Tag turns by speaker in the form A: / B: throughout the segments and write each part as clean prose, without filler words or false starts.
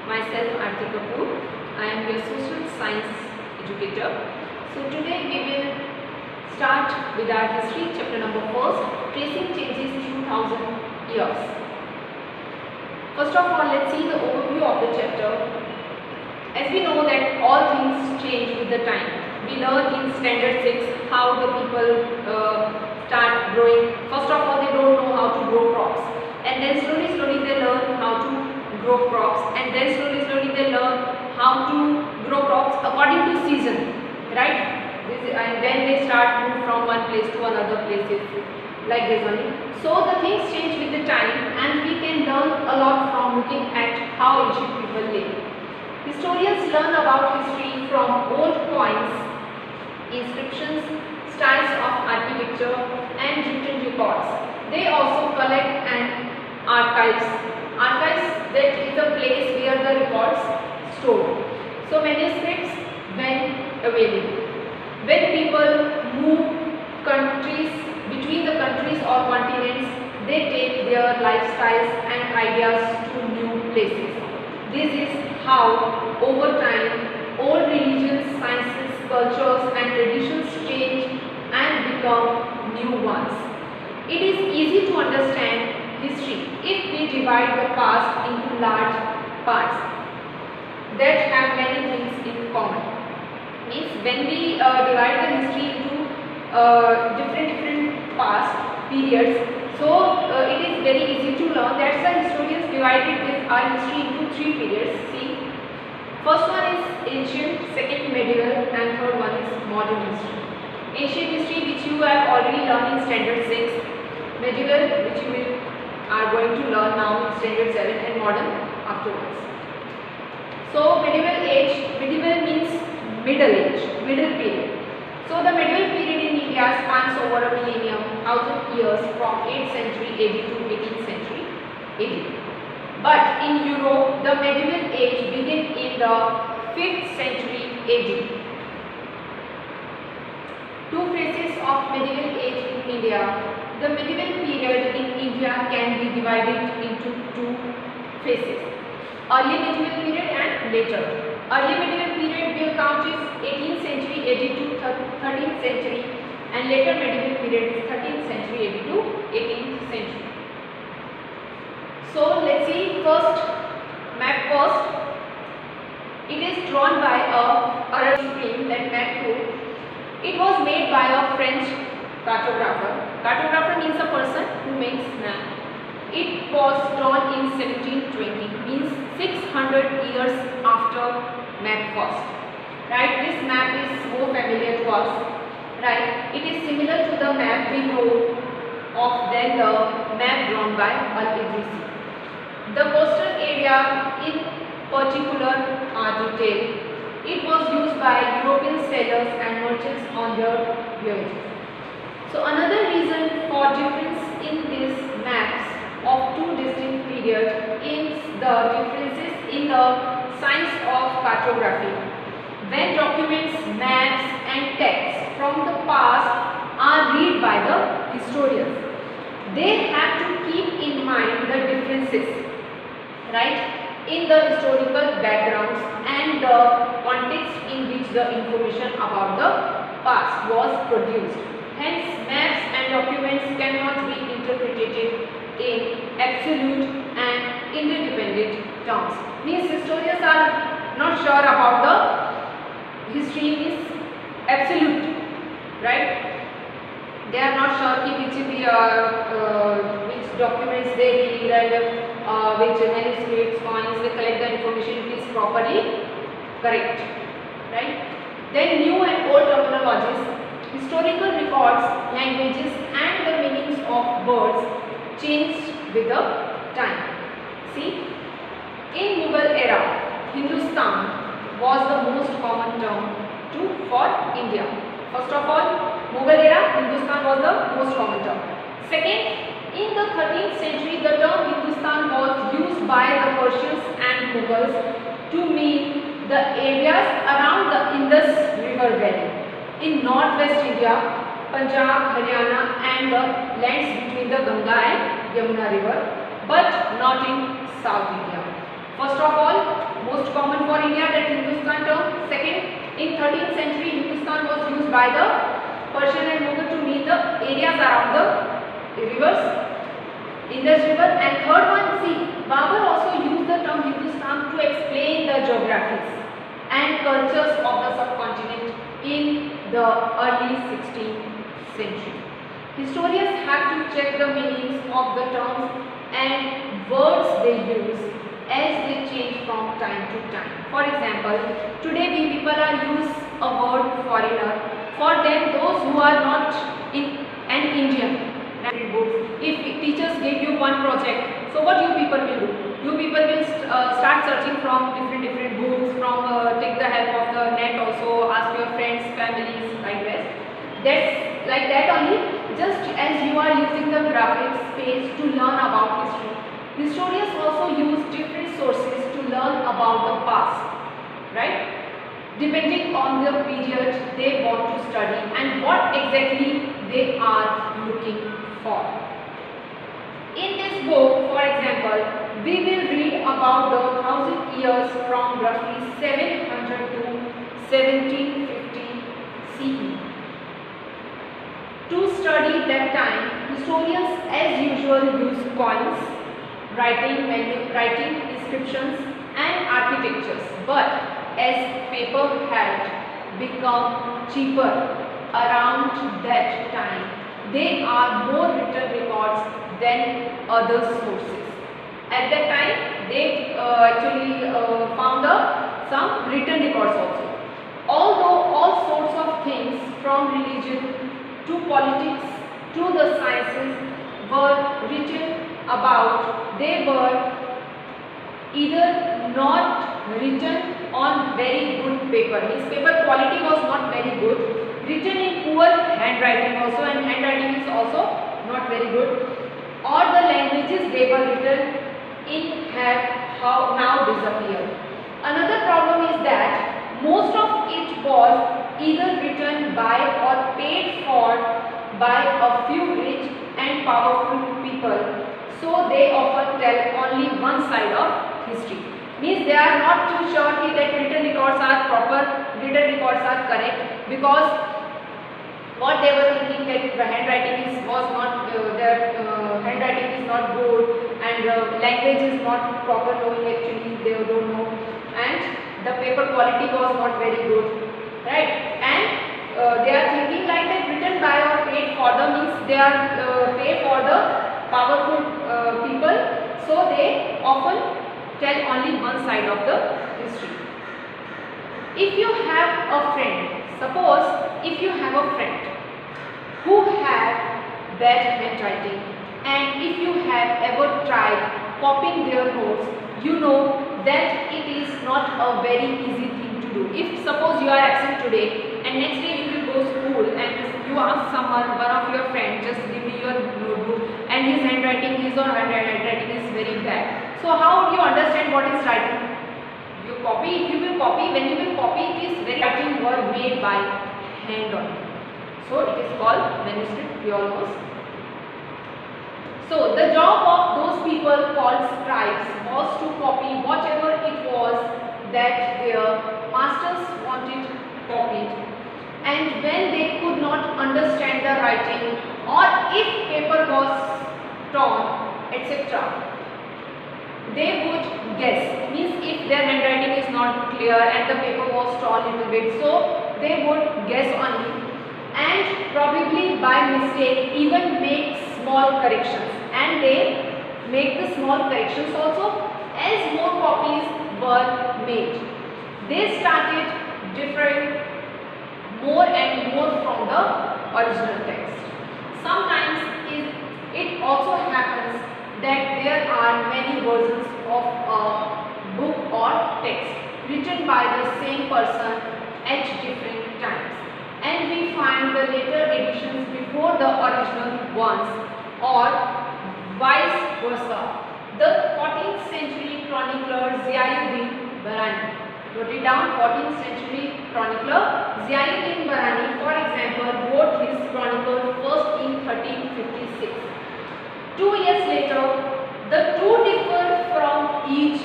A: myself Aarti Kapoor. I am your social science educator. So today we will start with our history chapter number 1, tracing changes through 1000 years. First of all, let's see the overview of the chapter. As we know that all things change with the time. We learn in standard 6 how the people start growing. First of all, they don't know how to grow crops, and then slowly they learn how to grow crops, and then slowly they learn how to grow crops according to season, right? And then they start move from one place to another places like this only. So the things change with the time, and we can learn a lot from looking at how ancient people live. Historians learn about history from old coins, inscriptions, styles of architecture, and written records. They also collect and archives. Archives, that is a place where the records stored. So manuscripts when available. When people move countries between the countries or continents, they take their lifestyles and ideas to new places. This is how over time old religions, sciences, cultures and traditions change and become new ones. It is easy to understand history if we divide the past into large parts that have many things in common. Means when we divide the history into different past periods, so it is very easy to learn. That's why historians divided this our history into 3 periods. See, first one is ancient, second medieval, and third one is modern history. Ancient history, which you have already learned in standard 6, medieval, which you are going to learn now in standard 7, and modern afterwards. So medieval age, medieval means middle age, middle period. So the medieval period in India spans over a millennium, 1000 years, from 8th century AD to 18th century AD. But in Europe, the medieval age began in the 5th century AD. 2 phases of medieval age in India. The medieval period in India can be divided into 2 phases: early medieval period and later. Early medieval period will count is 18th century AD to 13th century, and later medieval period is 13th century AD to 18th century. So let's see first map first. It is drawn by a Arabian that map 2. It was made by a French cartographer. Cartographer means a person who makes map. It was drawn in 1720, means 600 years after map first. Right? This map is more familiar to us. Right? It is similar to the map we know of than the map drawn by Al-Idrisi. The coastal area in particular are detailed. It was used by European sailors and merchants on their voyages. So another reason for difference in these maps of 2 distinct periods is the differences in the science of cartography. When documents, maps and texts from the past are read by the historians, they have to keep in mind the differences, right, in the historical backgrounds and the context in which the information about the past was produced. Hence, maps and documents cannot be interpreted in absolute and interdependent terms. Means historians are not sure about the history is absolute, right? They are not sure which documents they read and which manuscripts, coins they collect the information is properly correct, right? Then new and old terminologies, historical records, languages and the meanings of words changed with the time. See, in Mughal era, Hindustan was the most common term for India. First of all, Mughal era, Hindustan was the most common term. Second, in the 13th century, the term Hindustan was used by the Persians and Mughals to mean the areas around the Indus River Valley in northwest India, Punjab, Haryana and the lands between the Ganga and Yamuna River, but not in South India. First of all, common for India, that Hindustan term. Second, in 13th century, Hindustan was used by the Persian and Mughal to mean the areas around the rivers, Indus River. And third one, see, Babur also used the term Hindustan to explain the geographies and cultures of the subcontinent in the early 16th century. Historians have to check the meanings of the terms and words they use as they change from time to time. For example, today we people are use a word foreigner. For them, those who are not in an Indian, if teachers give you one project, so what you people will do? You people will start searching from different books, from take the help of the net also, ask your friends, families, like that. That's like that only. Just as you are using the graphics page to learn about history, historians also use different sources to learn about the past, right? Depending on the period they want to study and what exactly they are looking for. In this book, for example, we will read about the 1000 years from roughly 700 to 1750 CE. To study that time, historians as usual use coins, writing inscriptions and architectures. But as paper had become cheaper around that time, there are more written records than other sources. At that time, they actually found some written records also. Although all sorts of things from religion to politics to the sciences were written about, they were either not written on very good paper, means paper quality was not very good, written in poor handwriting also, and handwriting is also not very good, or the languages they were written in have now disappeared. Another problem is that most of it was either written by or paid for by a few rich and powerful people, so they often tell only one side of history. Means they are not too sure that written records are proper, written records are correct, because what they were thinking that the handwriting was not handwriting is not good, and language is not proper knowing, actually they don't know, and the paper quality was not very good, right? And they are thinking like that written by or paid for the, means they are paid for the powerful people, so they often tell only one side of the history. If you have a friend, suppose if you have a friend who have bad handwriting, and if you have ever tried copying their notes, you know that it is not a very easy thing to do. If suppose you are absent today and next day you will go school and you ask someone, one of your friends, just give me your notebook, and his handwriting is, or handwriting is very bad. So how do you understand what is writing? You copy, if you will copy, when you will copy, it is very writing were made by hand only. So it is called manuscript, we all know. So the job of those people called scribes was to copy whatever it was that their masters wanted copied. And when they could not understand the writing, or if paper was torn, etc., they would guess. Means if their handwriting is not clear and the paper was torn little bit, so they would guess only, and probably by mistake even make small corrections, and they make the small corrections also as more copies were made. They started differing more and more from the original text. Sometimes it also happens that there are many versions of a book or text written by the same person at different times, and we find the later editions before the original ones, or vice versa. The 14th century chronicler Ziauddin Barani, wrote it down, 14th century chronicler Ziauddin Barani, for example, wrote his chronicle first in 1356. 2 years later, the two differ from each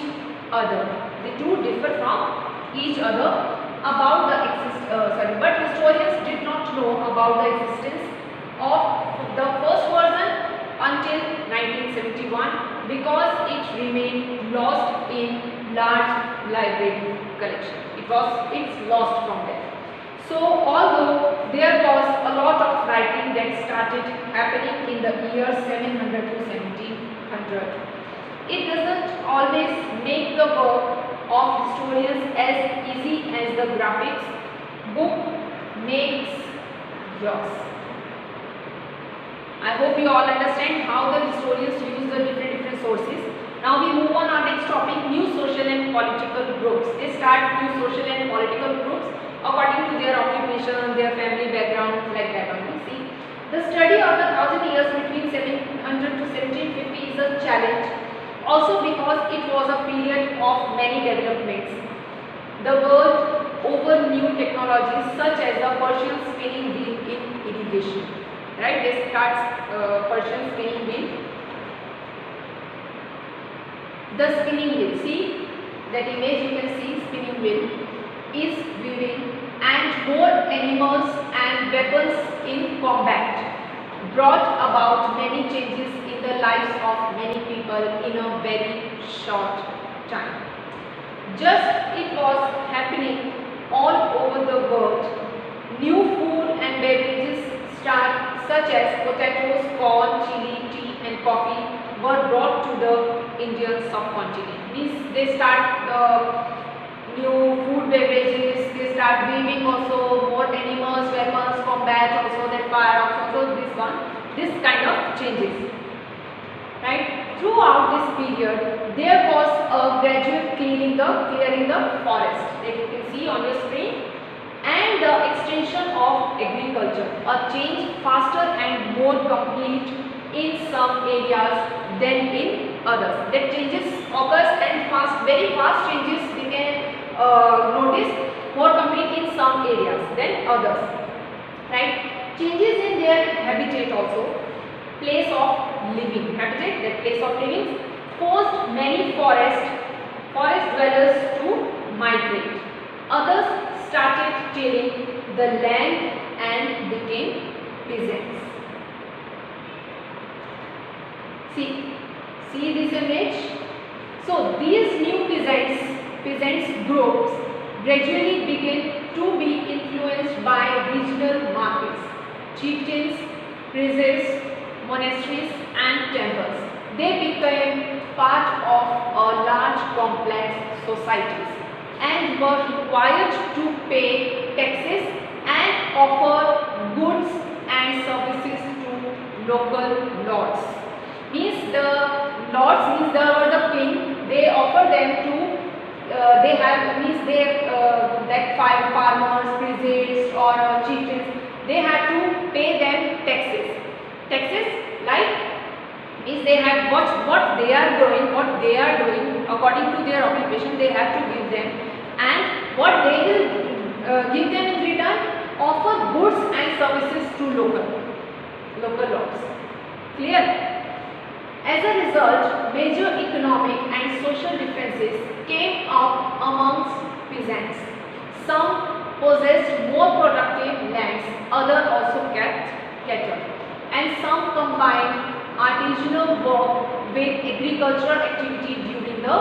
A: other. The two differ from each other about the but historians did not know about the existence of the first version until 1971 because it remained lost in large library collection. It's lost from there. So although there was a lot of writing that started happening in the year 700 to 1700, it doesn't always make the work of historians as easy as the graphics book makes yours. I hope you all understand how the historians use the different sources. Now we move on our next topic, new social and political groups. They start new social and political groups according to their occupation, their family background, like that only. See, the study of the 1000 years between 700 to 1750 is a challenge, also because it was a period of many developments. The world over new technologies such as the Persian spinning wheel in irrigation. Right? This starts Persian spinning wheel. The spinning wheel. See that image, you can see spinning wheel is weaving, and more animals and weapons in combat brought about many changes in the lives of many people in a very short time. Just it was happening all over the world. New food and beverages such as potatoes, corn, chili, tea and coffee were brought to the Indian subcontinent. They start the new food beverages, they start weaving also, more animals, weapons, combat also, then firearms also, this kind of changes. Right? Throughout this period, there was a gradual clearing the forest that you can see on your screen, and the extension of agriculture, a change faster and more complete in some areas than in others. That changes occurs and very fast changes we can notice, more complete in some areas than others. Right? Changes in their habitat also, place of living, habitat, that place of living, forced many forest dwellers to migrate. Others started tilling the land and became peasants. See this image. So these new peasants groups gradually began to be influenced by regional markets, chieftains, priests, monasteries and temples. They became part of a large complex societies and were required to pay taxes and offer goods and services to local lords. Means the lords means the king. They offer them to like farmers, priests or chieftains. They have to pay them taxes. Taxes like means they have what they are doing according to their occupation. They have to give them, and what they will give them in return, offer goods and services to local lords. Clear? As a result, major economic and social differences came up amongst peasants. Some possessed more productive lands, others also kept cattle, and some combined artisanal work with agricultural activity during the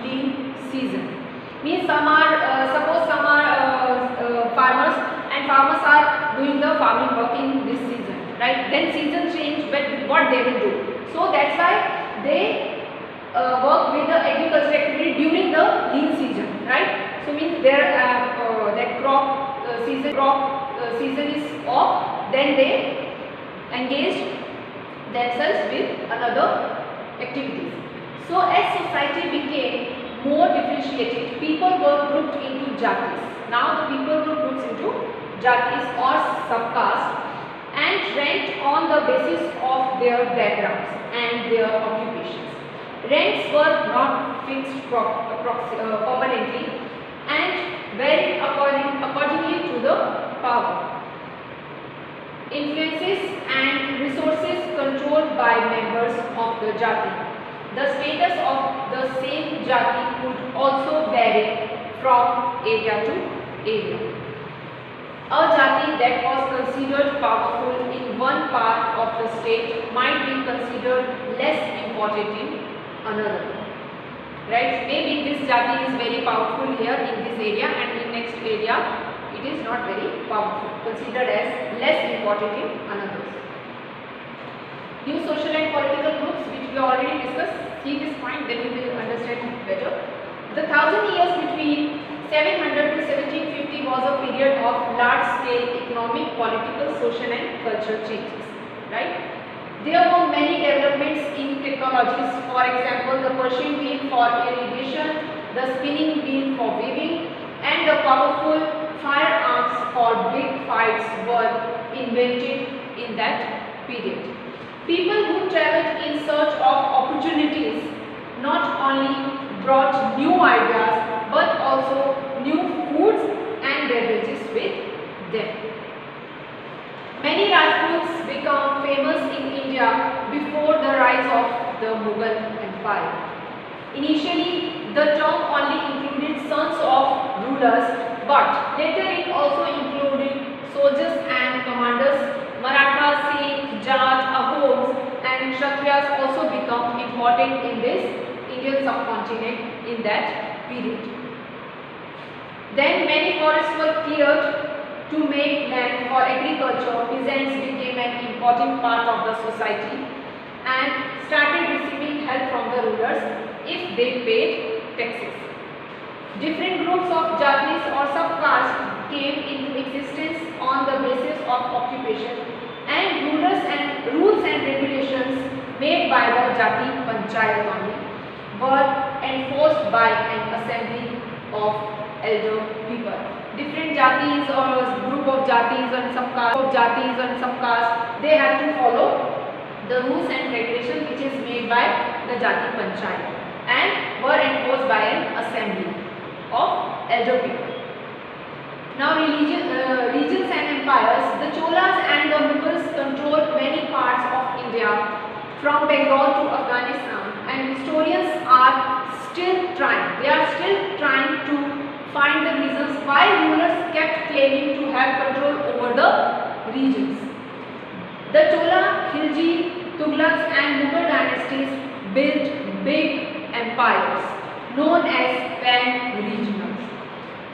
A: lean season. Means some are farmers, and farmers are doing the farming work in this season, right? Then season change, but what they will do? So that's why they work with the agricultural activity during the lean season, right? So means their that crop season is off, then they engage themselves with another activities. So as society became more differentiated, people were grouped into jatis. Now the people were grouped into jatis or subcaste and ranked on the basis of their backgrounds and their occupations. Ranks were not fixed permanently and varied accordingly to the power, influences and resources controlled by members of the jati. The status of the same jati would also vary from area to area. A jati that was considered powerful in one part of the state might be considered less important in another. Right? Maybe this jati is very powerful here in this area, and in next area it is not very powerful, considered as less important in another. New social and political groups, which we already discussed. Keep this point, then you will understand better. The 1000 years between 700 to 1750 was a period of large-scale economic, political, social and cultural changes. Right? There were many developments in technologies. For example, the Persian wheel for irrigation, the spinning wheel for weaving, and the powerful firearms for big fights were invented in that period. People who traveled in search of opportunities not only brought new ideas but also new foods and beverages with them. Many Rajputs became famous in India before the rise of the Mughal Empire. Initially, the term only included sons of rulers, but later it also included soldiers and commanders. Marathas, Sikh, Jat, Ahoms and Kshatriyas also become important in this Indian subcontinent in that period. Then many forests were cleared to make land for agriculture. Peasants became an important part of the society and started receiving help from the rulers if they paid taxes. Different groups of jatis or subcastes came into existence on the basis of occupation, and rules and regulations made by the Jati Panchayat only were enforced by an assembly of elder people. Different jatis or group of jatis and subcastes, they have to follow the rules and regulations which is made by the Jati Panchayat and were enforced by an assembly of elder people. Now regions and empires. The Cholas and the Mughals controlled many parts of India from Bengal to Afghanistan, and historians are still trying. They are still trying to find the reasons why rulers kept claiming to have control over the regions. The Chola, Khilji, Tughlaqs and Mughal dynasties built big empires known as pan-regionals.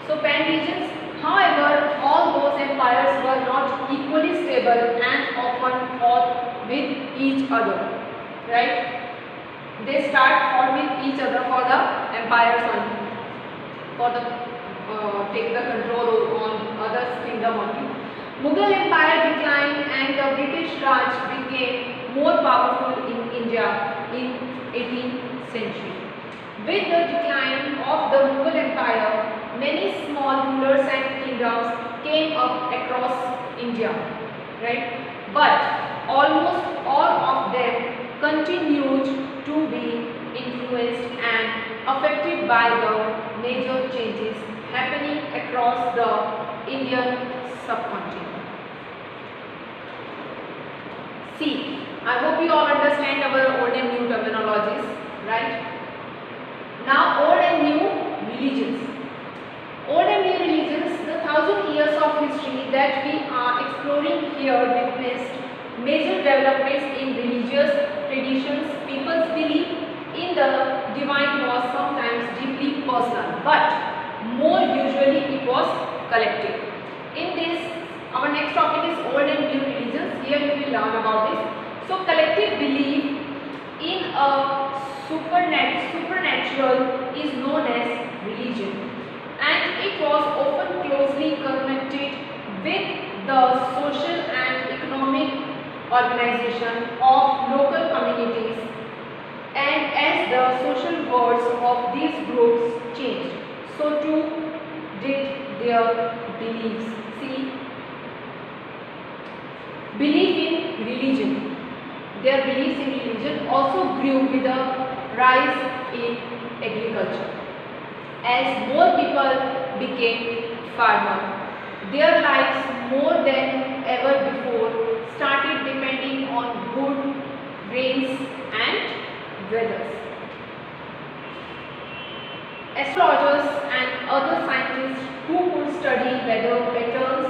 A: So pan-regions, however, all those empires were not equally stable and often fought with each other. Right? They fought with each other for the empires only, for the take the control on others' kingdom only. Mughal Empire declined and the British Raj became more powerful in India in 18th century. With the decline of the Mughal Empire, many small rulers and kingdoms came up across India, right? But almost all of them continued to be influenced and affected by the major changes happening across the Indian subcontinent. See, I hope you all understand our old and new terminologies, right? Now, old and new religions. Old and new religions, the 1000 years of history that we are exploring here witnessed major developments in religious traditions. People's belief in the divine was sometimes deeply personal, but more usually it was collective. In this, our next topic is old and new religions. Here you will learn about this. So, collective belief in a supernatural is known as religion, and it was often closely connected with the social and economic organization of local communities, and as the social worlds of these groups changed, so too did their beliefs. See, belief in religion. Their beliefs in religion also grew with the rise in agriculture. As more people became farmers, their lives more than ever before started depending on good rains and weathers. astrologers and other scientists who could study weather patterns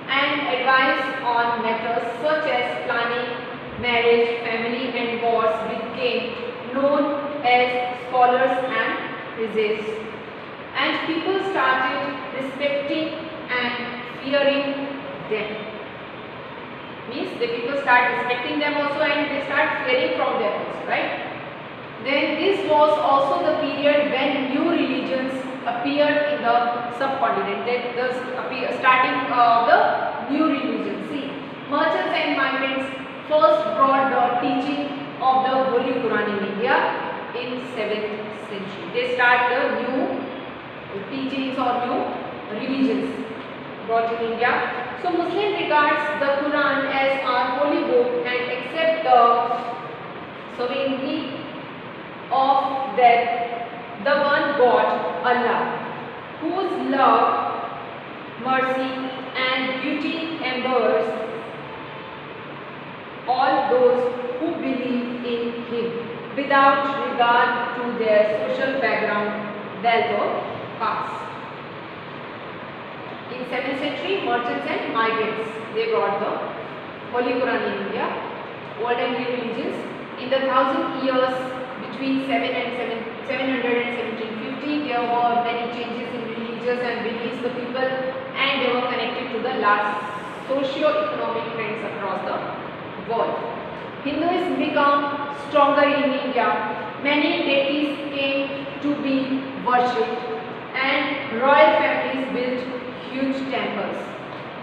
A: and advise on matters such as planning, marriage, family and wars became known as scholars and priests. And people started respecting and fearing them. Means the people start respecting them also and they start fearing from them also, right? Then this was also the period when new religions appeared in the subcontinent. Then the starting of the new religion. See, merchants and migrants first brought the teaching of the Holy Quran in India in 7th century. They start the new teachings or new religions brought in India. So Muslim regards the Quran as our holy book and accept the sovereignty of that the one God, Allah, whose love, mercy and beauty emburs all those who believe in Him without regard to their social background, wealth or caste. In 7th century, merchants and migrants, they brought the Holy Quran in India, old and new religions. In the 1000 years between 700 and 1750, there were many changes in religious and beliefs, the people, and they were connected to the last socio-economic trends across the world. Hinduism became stronger in India. Many deities came to be worshipped, and royal families built huge temples.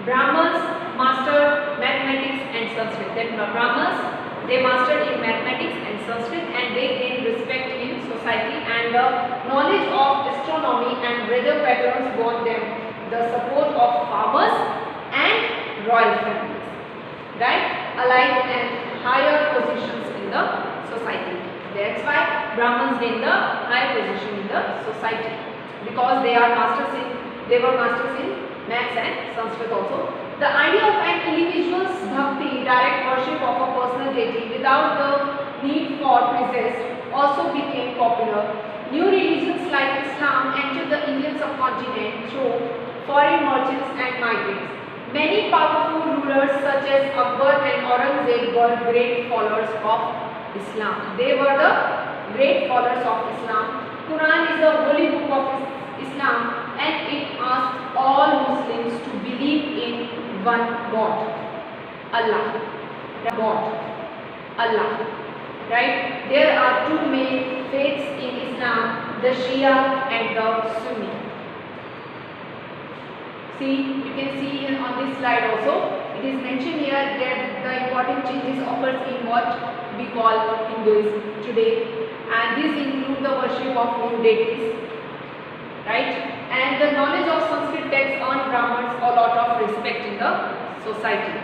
A: Brahmins mastered mathematics and Sanskrit. Then Brahmins, they mastered in mathematics and Sanskrit and they gained respect in society, and the knowledge of astronomy and weather patterns won them the support of farmers and royal families, right? Alike and higher positions in the society. That's why Brahmins gained the high position in the society, because they were masters in maths and Sanskrit also. The idea of an individual's bhakti, direct worship of a personal deity without the need for priests, also became popular. New religions like Islam entered the Indian subcontinent through foreign merchants and migrants. Many powerful rulers such as Akbar and Aurangzeb were great followers of Islam. They were the great followers of Islam. Quran is the holy book of Islam, and it asks all Muslims to believe in one God, Allah. God, Allah. Right? There are two main faiths in Islam, the Shia and the Sunni. See, you can see on this slide also, it is mentioned here that the important changes occurs in what we call Hinduism today, and these include the worship of new deities, right? And the knowledge of Sanskrit texts earned Brahmins a lot of respect in the society.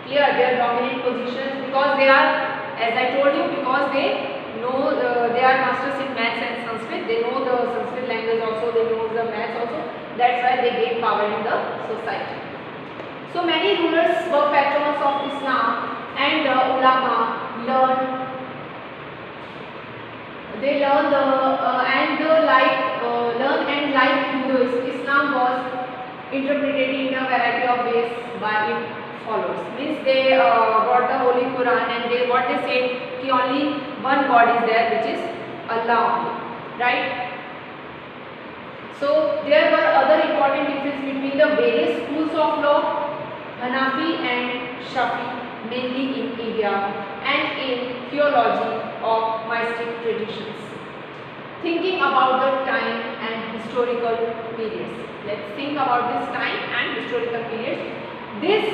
A: Here, their dominant positions, because they are, as I told you, because they know they are masters in maths and Sanskrit. They know the Sanskrit language also. They know the maths also. That's why they gain power in the society. So many rulers were patrons of Islam, and the ulama learn and like Hindus, Islam was interpreted in a variety of ways by its followers. Means they got the Holy Quran, and what they said कि only one God is there, which is Allah, right? So there were other important differences between the various schools of law, Hanafi and Shafi, mainly in India, and in theology of mystic traditions. Thinking about the time and historical periods. Let's think about this time and historical periods. This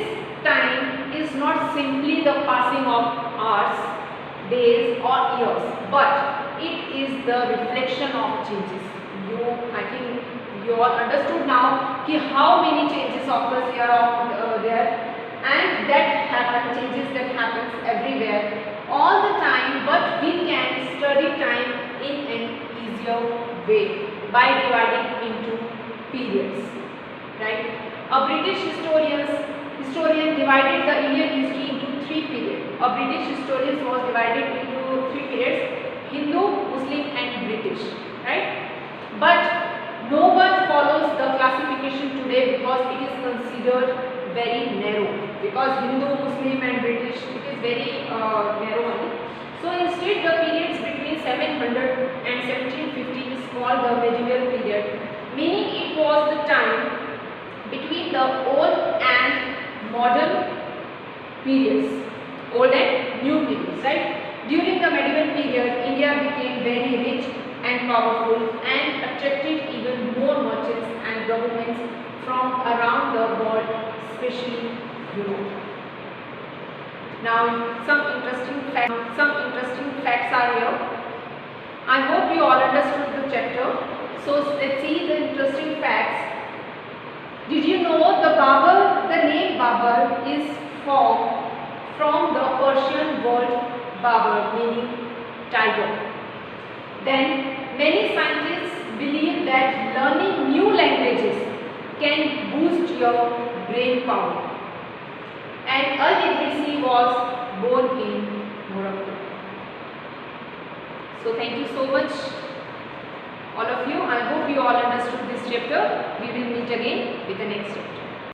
A: time is not simply the passing of hours, days or years, but it is the reflection of changes. I think you all understood now how many changes occurs here or there, and that changes that happens everywhere all the time, but we can study time in an easier way by dividing into periods, right? A British historian divided the Indian history into three periods. A British historian was divided into three periods: Hindu, Muslim and British, right? But no one follows the classification today because it is considered very narrow. Because Hindu, Muslim and British, it is very narrow only. So instead the periods between 700 and 1750 is called the medieval period, meaning it was the time between the old and modern periods, old and new periods, right? During the medieval period, India became very rich and powerful and attracted even more merchants and governments from around the world, especially Europe. Now some interesting facts are here. I hope you all understood the chapter. So let's see the interesting facts. Did you know the name Babur is formed from the Persian word Babur, meaning tiger. Then many scientists believe that learning new languages can boost your brain power. And Al-Idrisi was born in Morocco. So thank you so much all of you. I hope you all understood this chapter. We will meet again with the next chapter.